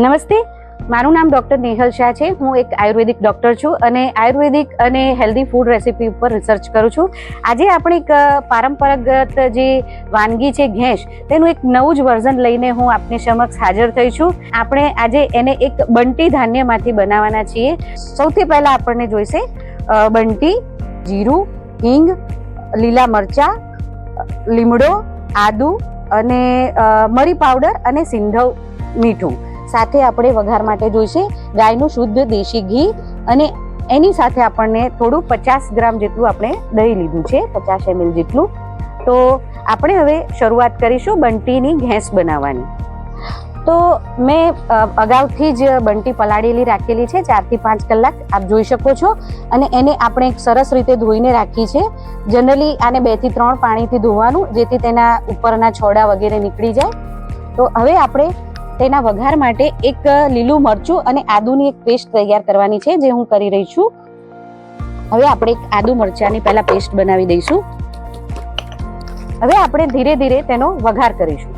નમસ્તે, મારું નામ ડૉક્ટર નેહલ શાહ છે. હું એક આયુર્વેદિક ડૉક્ટર છું અને આયુર્વેદિક અને હેલ્ધી ફૂડ રેસિપી ઉપર રિસર્ચ કરું છું. આજે આપણે એક પરંપરાગત જે વાનગી છે ઘેંસ, તેનું એક નવું જ વર્ઝન લઈને હું આપની સમક્ષ હાજર થઈ છું. આપણે આજે એને એક બંટી ધાન્યમાંથી બનાવવાના છીએ. સૌથી પહેલાં આપણને જોઈશે બંટી, જીરું, હિંગ, લીલા મરચાં, લીમડો, આદુ અને મરી પાવડર અને સિંધવ મીઠું. સાથે આપણે વઘાર માટે જોઈશે ગાયનું શુદ્ધ દેશી ઘી અને એની સાથે આપણને થોડું 50 ગ્રામ જેટલું આપણે દહીં લીધું છે, 50 ml જેટલું. તો આપણે હવે શરૂઆત કરીશું બંટીની ઘેંસ બનાવવાની. તો મેં અગાઉથી જ બંટી પલાળેલી રાખેલી છે 4 થી 5 કલાક, આપ જોઈ શકો છો. અને એને આપણે એક સરસ રીતે ધોઈને રાખી છે. જનરલી આને 2 થી 3 પાણીથી ધોવાનું, જેથી તેના ઉપરના છોડા વગેરે નીકળી જાય. તો હવે આપણે તેના વઘાર માટે એક લીલું મરચું અને આદુની એક પેસ્ટ તૈયાર કરવાની છે, જે હું કરી રહી છું. હવે આપણે એક આદુ મરચાંની પહેલા પેસ્ટ બનાવી દઈશું. હવે આપણે ધીરે ધીરે તેનો વઘાર કરીશું.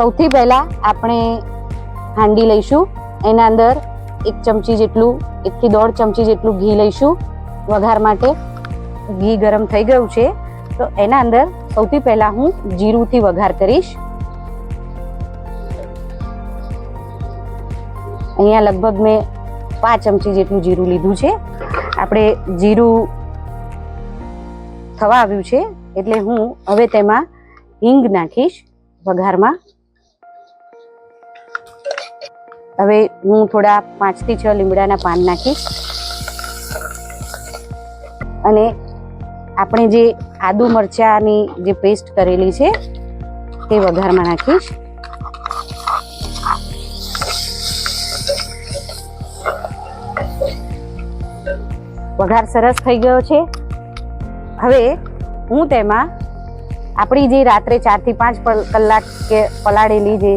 સૌથી પહેલા આપણે હાંડી લઈશું. એના અંદર 1 ચમચી જેટલું, 1 થી 1.5 ચમચી જેટલું ઘી લઈશું વઘાર માટે. ઘી ગરમ થઈ ગયું છે તો એના અંદર સૌથી પહેલા હું જીરુંથી વઘાર કરીશ. અહીંયા લગભગ મેં 5 ચમચી જેટલું જીરું લીધું છે. આપણે જીરું થવા આવ્યું છે એટલે હું હવે તેમાં હિંગ નાખીશ વઘારમાં. હવે હું થોડા 5 થી 6 લીમડાના પાન નાખીશ અને આપણે જે આદુ મરચાંની જે પેસ્ટ કરેલી છે તે વઘારમાં નાખીશ. વઘાર સરસ થઈ ગયો છે. હવે હું તેમાં આપણી જે રાત્રે 4 થી 5 કલાક કે પલાળેલી જે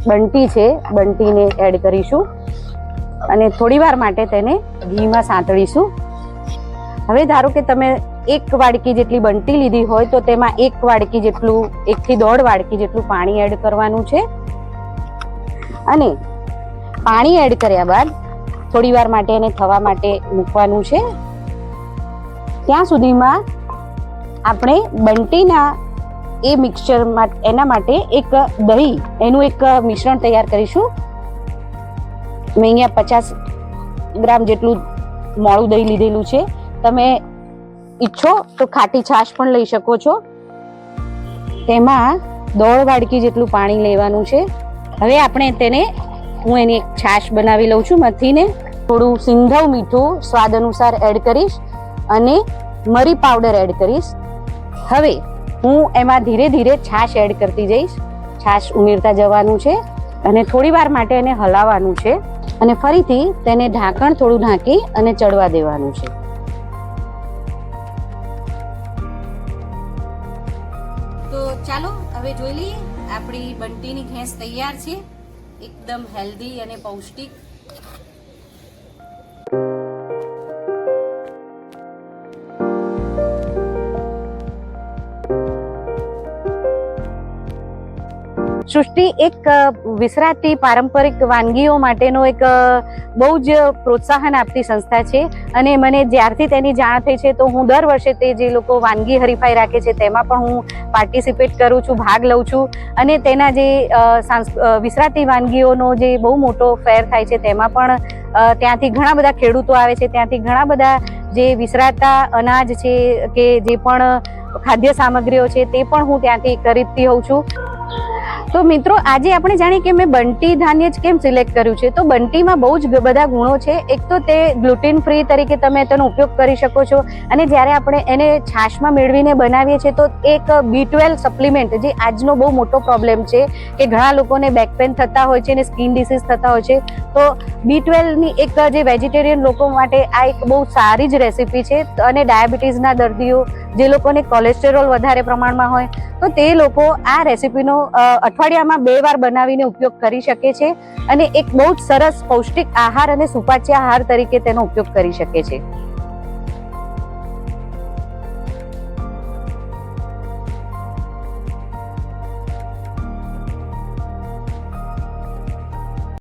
બંટી છે, બંટીને એડ કરીશું અને થોડી વાર માટે તેને ઘીમાં સાંતળીશું. હવે ધારો કે તમે 1 વાડકી જેટલી બંટી લીધી હોય તો તેમાં 1 વાડકી જેટલું, 1 થી 1.5 વાડકી જેટલું પાણી એડ કરવાનું છે. અને પાણી એડ કર્યા બાદ થોડી વાર માટે એને થવા માટે મૂકવાનું છે. ત્યાં સુધીમાં આપણે બંટીના એ મિક્સચરમાં એના માટે એક દહીં, એનું એક મિશ્રણ તૈયાર કરીશું. મેં અહીંયા 50 ગ્રામ જેટલું મોળું દહીં લીધેલું છે. તમે ઈચ્છો તો ખાટી છાશ પણ લઈ શકો છો. તેમાં 1.5 વાડકી જેટલું પાણી લેવાનું છે. હવે આપણે તેને, હું એની એક છાશ બનાવી લઉં છું મથીને. થોડું સિંધવ મીઠું સ્વાદ અનુસાર એડ કરીશ અને મરી પાવડર એડ કરીશ. હવે હું એમાં ધીરે ધીરે છાશ એડ કરતી જઈશ. છાશ ઉમેરતા જવાનું છે અને થોડી વાર માટે એને હલાવવાનું છે અને ફરીથી તેને ઢાંકણ થોડું ઢાંકી અને ચડવા દેવાનું છે. તો ચાલો હવે જોઈ લઈએ. આપણી બંટીની ઘેંસ તૈયાર છે, એકદમ હેલ્ધી અને પૌષ્ટિક. સૃષ્ટિ એક વિસરાતી પારંપરિક વાનગીઓ માટેનો એક બહુ જ પ્રોત્સાહન આપતી સંસ્થા છે. અને મને જ્યારથી તેની જાણ થઈ છે તો હું દર વર્ષે તે જે લોકો વાનગી હરીફાઈ રાખે છે તેમાં પણ હું પાર્ટિસિપેટ કરું છું, ભાગ લઉં છું. અને તેના જે વિસરાતી વાનગીઓનો જે બહુ મોટો ફેર થાય છે તેમાં પણ ત્યાંથી ઘણા બધા ખેડૂતો આવે છે, ત્યાંથી ઘણા બધા જે વિસરાતા અનાજ છે કે જે પણ ખાદ્ય સામગ્રીઓ છે તે પણ હું ત્યાંથી ખરીદતી હોઉં છું. તો મિત્રો, આજે આપણે જાણીએ કે મેં બંટી ધાન્ય જ કેમ સિલેક્ટ કર્યું છે. તો બંટીમાં બહુ જ બધા ગુણો છે. એક તો તે ગ્લુટેન ફ્રી તરીકે તમે તેનો ઉપયોગ કરી શકો છો. અને જ્યારે આપણે એને છાશમાં મેળવીને બનાવીએ છીએ તો એક B12 સપ્લિમેન્ટ, જે આજનો બહુ મોટો પ્રોબ્લેમ છે કે ઘણા લોકોને બેક પેન થતા હોય છે અને સ્કિન ડિસીઝ થતા હોય છે. તો B12ની એક જે વેજીટેરિયન લોકો માટે આ એક બહુ સારી જ રેસીપી છે. અને ડાયાબિટીસના દર્દીઓ, જે લોકોને કોલેસ્ટેરોલ વધારે પ્રમાણમાં હોય, તો તે લોકો આ રેસીપીનો અઠવાડિયામાં 2 વાર બનાવીને ઉપયોગ કરી શકે છે અને એક બહુ જ સરસ પૌષ્ટિક આહાર અને સુપાચ્ય આહાર તરીકે તેનો ઉપયોગ કરી શકે છે.